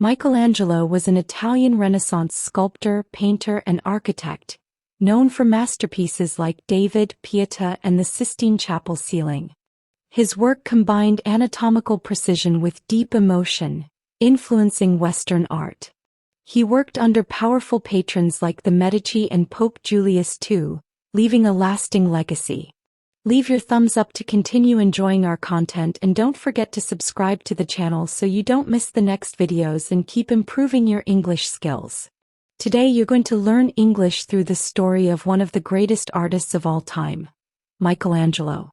Michelangelo was an Italian Renaissance sculptor, painter, and architect, known for masterpieces like David, Pietà, and the Sistine Chapel ceiling. His work combined anatomical precision with deep emotion, influencing Western art. He worked under powerful patrons like the Medici and Pope Julius II, leaving a lasting legacy. Leave your thumbs up to continue enjoying our content, and don't forget to subscribe to the channel so you don't miss the next videos and keep improving your English skills. Today you're going to learn English through the story of one of the greatest artists of all time, Michelangelo.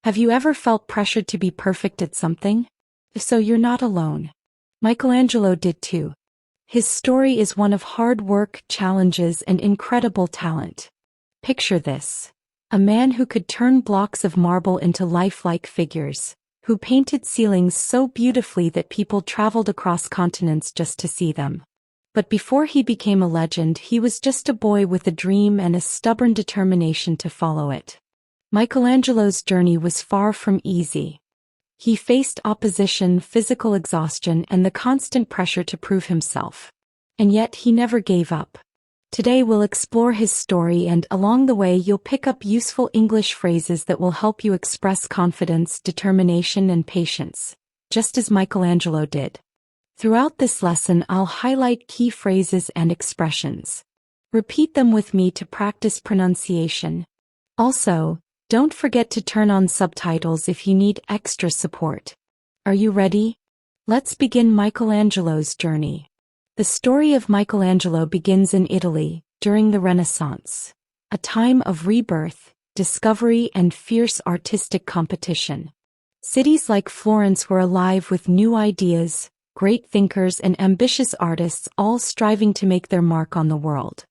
Have you ever felt pressured to be perfect at something? If so, you're not alone. Michelangelo did too. His story is one of hard work, challenges, and incredible talent. Picture this. A man who could turn blocks of marble into lifelike figures, who painted ceilings so beautifully that people traveled across continents just to see them. But before he became a legend, he was just a boy with a dream and a stubborn determination to follow it. Michelangelo's journey was far from easy. He faced opposition, physical exhaustion, and the constant pressure to prove himself. And yet he never gave up. Today we'll explore his story, and along the way you'll pick up useful English phrases that will help you express confidence, determination, and patience, just as Michelangelo did. Throughout this lesson I'll highlight key phrases and expressions. Repeat them with me to practice pronunciation. Also, don't forget to turn on subtitles if you need extra support. Are you ready? Let's begin Michelangelo's journey. The story of Michelangelo begins in Italy, during the Renaissance, a time of rebirth, discovery, and fierce artistic competition. Cities like Florence were alive with new ideas, great thinkers, and ambitious artists, all striving to make their mark on the world.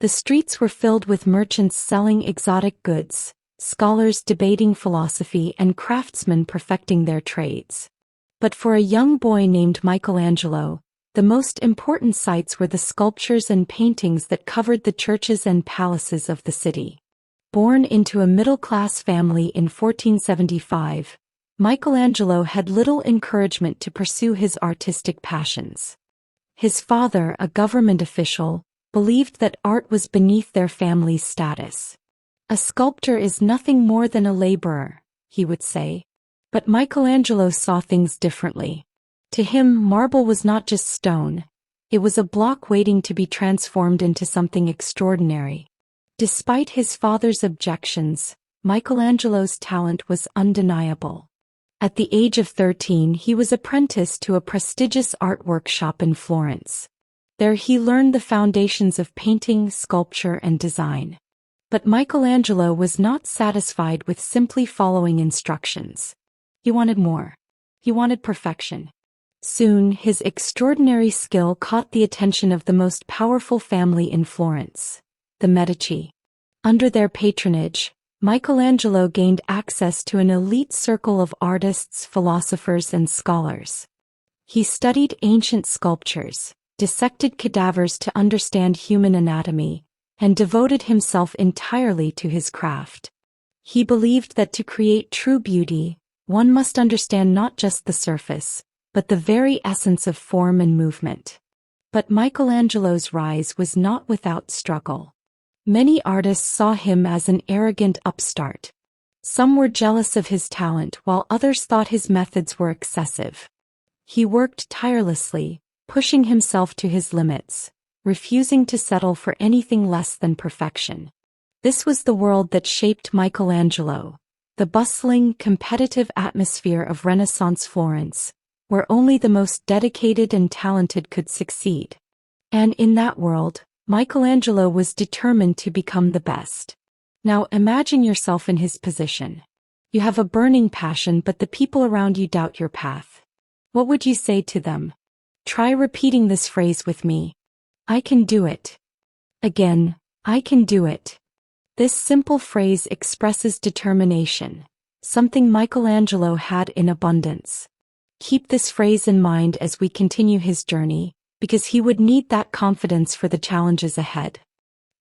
The streets were filled with merchants selling exotic goods, scholars debating philosophy, and craftsmen perfecting their trades. But for a young boy named Michelangelo, the most important sights were the sculptures and paintings that covered the churches and palaces of the city. Born into a middle-class family in 1475, Michelangelo had little encouragement to pursue his artistic passions. His father, a government official, believed that art was beneath their family's status. "A sculptor is nothing more than a laborer," he would say. But Michelangelo saw things differently. To him, marble was not just stone, it was a block waiting to be transformed into something extraordinary. Despite his father's objections, Michelangelo's talent was undeniable. At the age of 13, he was apprenticed to a prestigious art workshop in Florence. There he learned the foundations of painting, sculpture, and design. But Michelangelo was not satisfied with simply following instructions. He wanted more. He wanted perfection. Soon, his extraordinary skill caught the attention of the most powerful family in Florence, the Medici. Under their patronage, Michelangelo gained access to an elite circle of artists, philosophers, and scholars. He studied ancient sculptures, dissected cadavers to understand human anatomy, and devoted himself entirely to his craft. He believed that to create true beauty, one must understand not just the surface, but the very essence of form and movement. But Michelangelo's rise was not without struggle. Many artists saw him as an arrogant upstart. Some were jealous of his talent, while others thought his methods were excessive. He worked tirelessly, pushing himself to his limits, refusing to settle for anything less than perfection. This was the world that shaped Michelangelo, the bustling, competitive atmosphere of Renaissance Florence, where only the most dedicated and talented could succeed. And in that world, Michelangelo was determined to become the best. Now imagine yourself in his position. You have a burning passion, but the people around you doubt your path. What would you say to them? Try repeating this phrase with me. I can do it. Again, I can do it. This simple phrase expresses determination, something Michelangelo had in abundance. Keep this phrase in mind as we continue his journey, because he would need that confidence for the challenges ahead.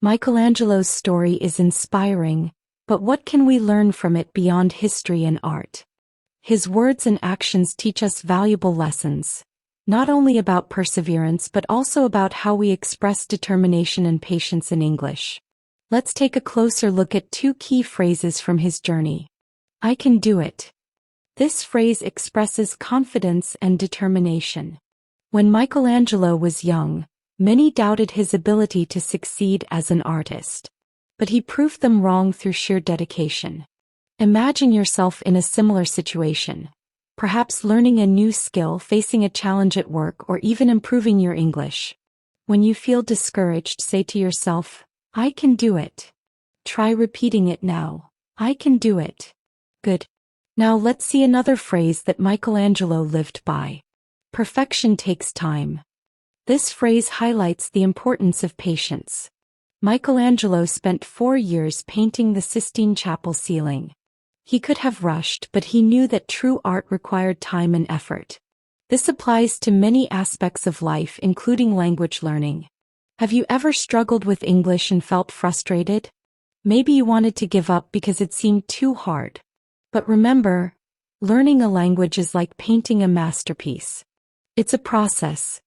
Michelangelo's story is inspiring, but what can we learn from it beyond history and art? His words and actions teach us valuable lessons, not only about perseverance but also about how we express determination and patience in English. Let's take a closer look at two key phrases from his journey. I can do it. This phrase expresses confidence and determination. When Michelangelo was young, many doubted his ability to succeed as an artist. But he proved them wrong through sheer dedication. Imagine yourself in a similar situation, perhaps learning a new skill, facing a challenge at work, or even improving your English. When you feel discouraged, say to yourself, I can do it. Try repeating it now. I can do it. Good. Now let's see another phrase that Michelangelo lived by. Perfection takes time. This phrase highlights the importance of patience. Michelangelo spent 4 years painting the Sistine Chapel ceiling. He could have rushed, but he knew that true art required time and effort. This applies to many aspects of life, including language learning. Have you ever struggled with English and felt frustrated? Maybe you wanted to give up because it seemed too hard. But remember, learning a language is like painting a masterpiece. It's a process.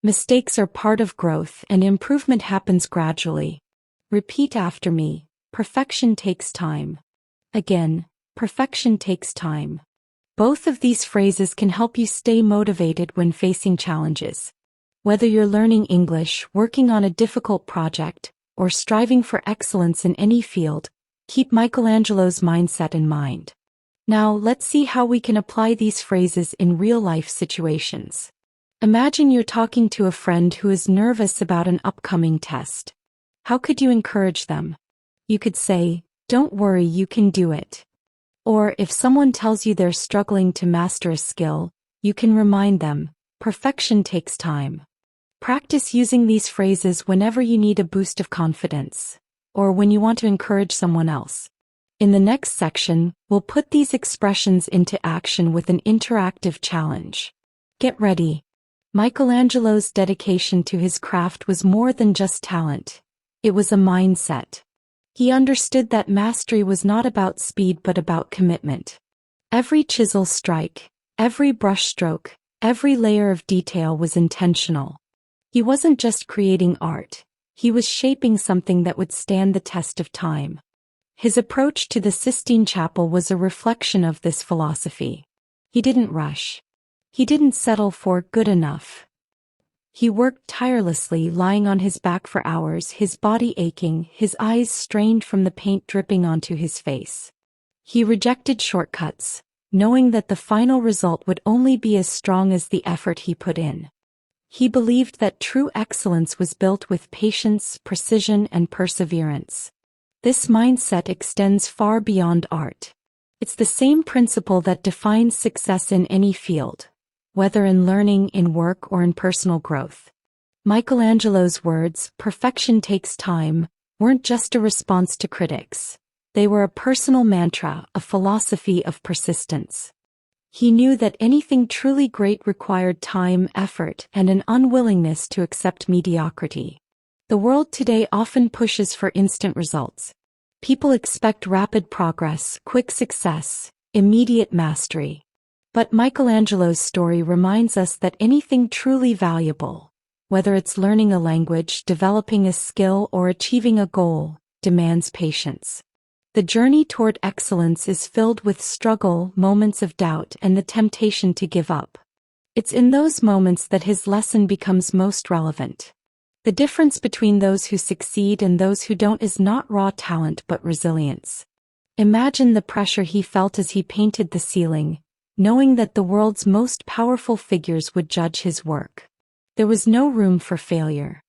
Mistakes are part of growth, and improvement happens gradually. Repeat after me. Perfection takes time. Again, perfection takes time. Both of these phrases can help you stay motivated when facing challenges. Whether you're learning English, working on a difficult project, or striving for excellence in any field, keep Michelangelo's mindset in mind. Now let's see how we can apply these phrases in real-life situations. Imagine you're talking to a friend who is nervous about an upcoming test. How could you encourage them? You could say, "Don't worry, you can do it." Or if someone tells you they're struggling to master a skill, you can remind them, "Perfection takes time." Practice using these phrases whenever you need a boost of confidence, or when you want to encourage someone else. In the next section, we'll put these expressions into action with an interactive challenge. Get ready. Michelangelo's dedication to his craft was more than just talent. It was a mindset. He understood that mastery was not about speed but about commitment. Every chisel strike, every brushstroke, every layer of detail was intentional. He wasn't just creating art, he was shaping something that would stand the test of time. His approach to the Sistine Chapel was a reflection of this philosophy. He didn't rush. He didn't settle for good enough. He worked tirelessly, lying on his back for hours, his body aching, his eyes strained from the paint dripping onto his face. He rejected shortcuts, knowing that the final result would only be as strong as the effort he put in. He believed that true excellence was built with patience, precision, and perseverance. This mindset extends far beyond art. It's the same principle that defines success in any field, whether in learning, in work, or in personal growth. Michelangelo's words, "Perfection takes time," weren't just a response to critics. They were a personal mantra, a philosophy of persistence. He knew that anything truly great required time, effort, and an unwillingness to accept mediocrity. The world today often pushes for instant results. People expect rapid progress, quick success, immediate mastery. But Michelangelo's story reminds us that anything truly valuable, whether it's learning a language, developing a skill, or achieving a goal, demands patience. The journey toward excellence is filled with struggle, moments of doubt, and the temptation to give up. It's in those moments that his lesson becomes most relevant. The difference between those who succeed and those who don't is not raw talent but resilience. Imagine the pressure he felt as he painted the ceiling, knowing that the world's most powerful figures would judge his work. There was no room for failure.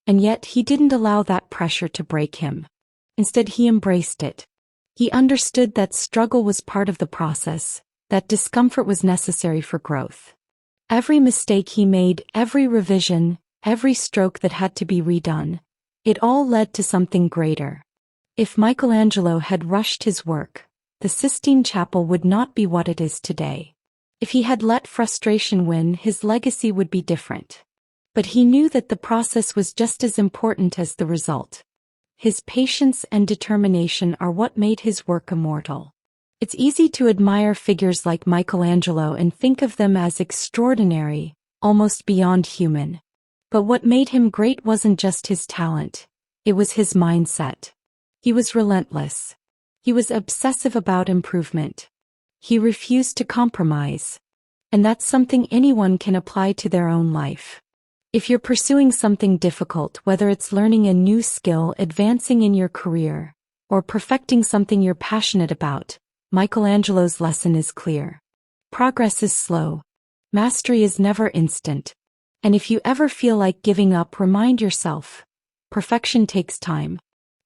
And yet he didn't allow that pressure to break him. Instead, he embraced it. He understood that struggle was part of the process, that discomfort was necessary for growth. Every mistake he made, every revision, every stroke that had to be redone, it all led to something greater. If Michelangelo had rushed his work, the Sistine Chapel would not be what it is today. If he had let frustration win, his legacy would be different. But he knew that the process was just as important as the result. His patience and determination are what made his work immortal. It's easy to admire figures like Michelangelo and think of them as extraordinary, almost beyond human. But what made him great wasn't just his talent, it was his mindset. He was relentless. He was obsessive about improvement. He refused to compromise. And that's something anyone can apply to their own life. If you're pursuing something difficult, whether it's learning a new skill, advancing in your career, or perfecting something you're passionate about, Michelangelo's lesson is clear. Progress is slow. Mastery is never instant. And if you ever feel like giving up, remind yourself, perfection takes time.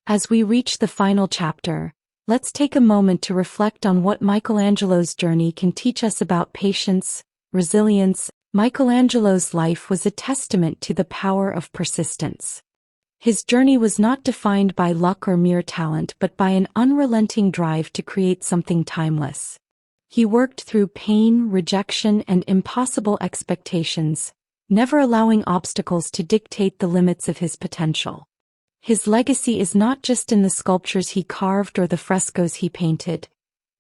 As we reach the final chapter, let's take a moment to reflect on what Michelangelo's journey can teach us about patience, resilience. Michelangelo's life was a testament to the power of persistence. His journey was not defined by luck or mere talent, but by an unrelenting drive to create something timeless. He worked through pain, rejection, and impossible expectations, never allowing obstacles to dictate the limits of his potential. His legacy is not just in the sculptures he carved or the frescoes he painted.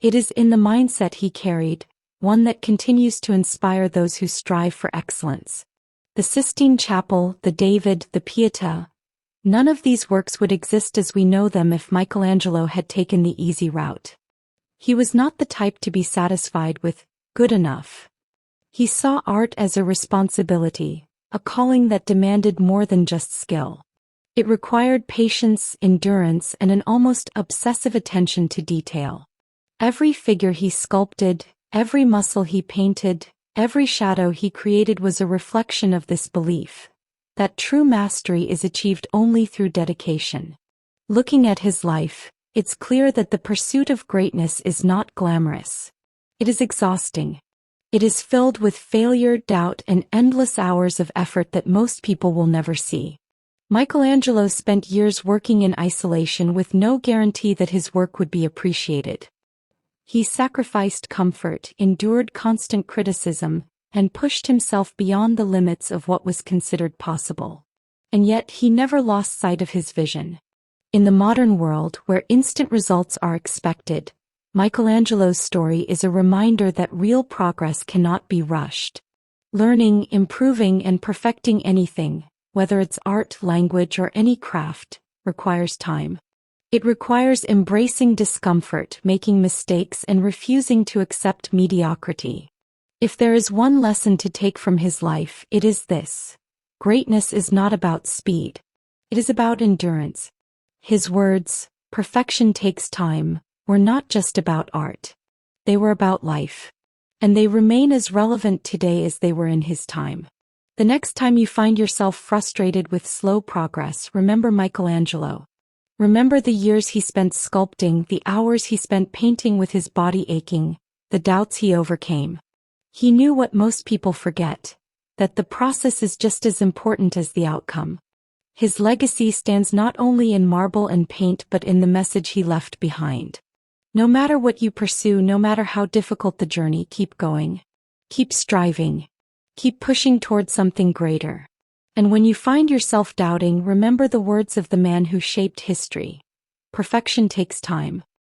It is in the mindset he carried, one that continues to inspire those who strive for excellence. The Sistine Chapel, the David, the Pietà, none of these works would exist as we know them if Michelangelo had taken the easy route. He was not the type to be satisfied with good enough. He saw art as a responsibility, a calling that demanded more than just skill. It required patience, endurance, and an almost obsessive attention to detail. Every figure he sculpted, every muscle he painted, every shadow he created was a reflection of this belief, that true mastery is achieved only through dedication. Looking at his life, it's clear that the pursuit of greatness is not glamorous. It is exhausting. It is filled with failure, doubt, and endless hours of effort that most people will never see. Michelangelo spent years working in isolation with no guarantee that his work would be appreciated. He sacrificed comfort, endured constant criticism, and pushed himself beyond the limits of what was considered possible. And yet he never lost sight of his vision. In the modern world, where instant results are expected, Michelangelo's story is a reminder that real progress cannot be rushed. Learning, improving, and perfecting anything, whether it's art, language, or any craft, requires time. It requires embracing discomfort, making mistakes, and refusing to accept mediocrity. If there is one lesson to take from his life, it is this: greatness is not about speed. It is about endurance. His words, "Perfection takes time," were not just about art. They were about life. And they remain as relevant today as they were in his time. The next time you find yourself frustrated with slow progress, remember Michelangelo. Remember the years he spent sculpting, the hours he spent painting with his body aching, the doubts he overcame. He knew what most people forget, that the process is just as important as the outcome. His legacy stands not only in marble and paint but in the message he left behind. No matter what you pursue, no matter how difficult the journey, keep going. Keep striving. Keep pushing toward something greater. And when you find yourself doubting, remember the words of the man who shaped history: perfection takes time.